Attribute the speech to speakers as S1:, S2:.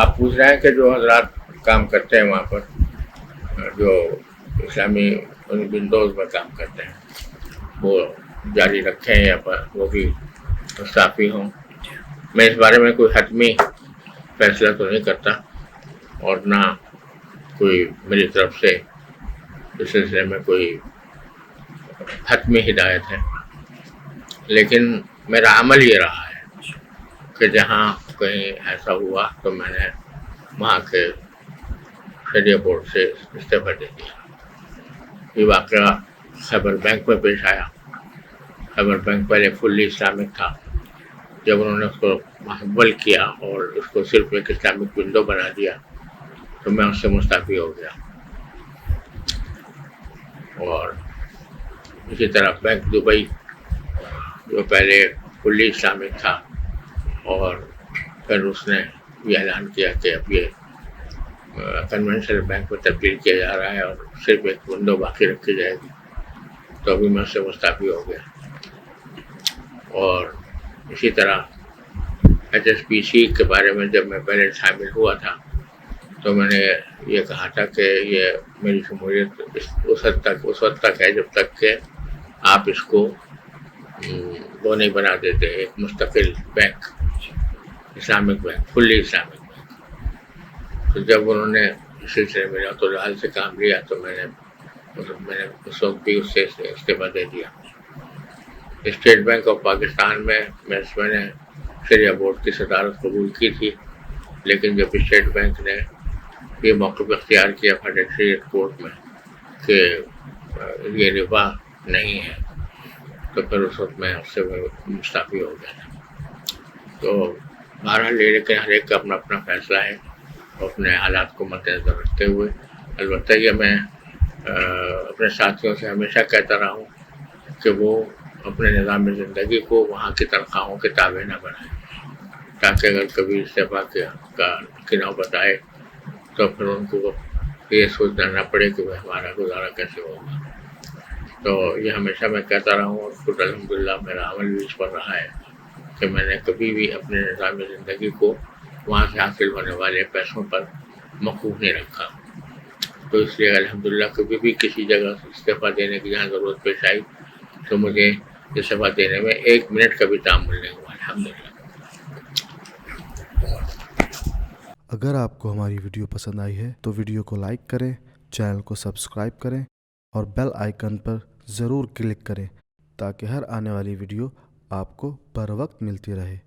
S1: آپ پوچھ رہے ہیں کہ جو حضرات کام کرتے ہیں وہاں پر، جو اسلامی ونڈوز میں کام کرتے ہیں، وہ جاری رکھیں یا وہ بھی مستعفی ہوں. میں اس بارے میں کوئی حتمی فیصلہ تو نہیں کرتا، اور نہ کوئی میری طرف سے اس سلسلے میں کوئی حتمی ہدایت ہے. لیکن میرا عمل یہ رہا ہے کہ جہاں کہیں ایسا ہوا تو میں نے وہاں کے شریعہ بورڈ سے استعفیٰ دے دیا. یہ واقعہ خیبر بینک میں پیش آیا. خیبر بینک پہلے فلی اسلامک تھا. جب انہوں نے اس کو محول کیا اور اس کو صرف ایک اسلامک ونڈو بنا دیا تو میں اس سے مستعفی ہو گیا. اور اسی طرح بینک دبئی جو پہلے فلی اسلامک تھا اور پھر اس نے یہ اعلان کیا کہ اب یہ کنونشنل بینک میں تبدیل کیا جا رہا ہے اور صرف ایک ونڈو باقی رکھی جائے گی، تو ابھی میں اس سے مستعفی ہو گیا. اور اسی طرح HSBC کے بارے میں جب میں پہلے شامل ہوا تھا تو میں نے یہ کہا تھا کہ یہ میری شمولیت اس وقت تک ہے جب تک کہ آپ اس کو وہ نہیں بنا دیتے ایک مستقل بینک، اسلامک بینک، فلی اسلامک بینک. تو جب انہوں نے اس سلسلے میں رات سے کام لیا تو میں نے اس وقت بھی اس سے استعفیٰ دے دیا. اسٹیٹ بینک آف پاکستان میں نے شریعہ بورڈ کی صدارت قبول کی تھی، لیکن جب اسٹیٹ بینک نے یہ موقف اختیار کیا فیڈریٹری کورٹ میں کہ یہ ربا نہیں ہے، تو پھر اس وقت میں اس سے مستعفی ہو گیا تھا. تو بہرحال لیکن ہر ایک کا اپنا اپنا فیصلہ ہے اپنے حالات کو مد نظر رکھتے ہوئے. البتہ یہ میں اپنے ساتھیوں سے ہمیشہ کہتا رہا ہوں کہ وہ اپنے نظام زندگی کو وہاں کی تنخواہوں کے تابع نہ بنائیں، تاکہ اگر کبھی استعفیٰ کی نوبت آئے تو پھر ان کو یہ سوچنا نہ پڑے کہ وہ ہمارا گزارا کیسے ہوگا. تو یہ ہمیشہ میں کہتا رہا ہوں، اور خود الحمدللہ میرا عمل بھی اس پر رہا ہے کہ میں نے کبھی بھی اپنے نظام زندگی کو وہاں سے حاصل ہونے والے پیسوں پر موقوف نہیں رکھا. تو اس لیے الحمدللہ کبھی بھی کسی جگہ استعفیٰ دینے کی جہاں ضرورت پیش آئی تو مجھے استعفیٰ دینے میں 1 منٹ کا بھی تعامل نہیں ہوا، الحمدللہ.
S2: اگر آپ کو ہماری ویڈیو پسند آئی ہے تو ویڈیو کو لائک کریں، چینل کو سبسکرائب کریں اور بیل آئیکن پر ضرور کلک کریں تاکہ ہر آنے والی ویڈیو آپ کو بر وقت ملتی رہے.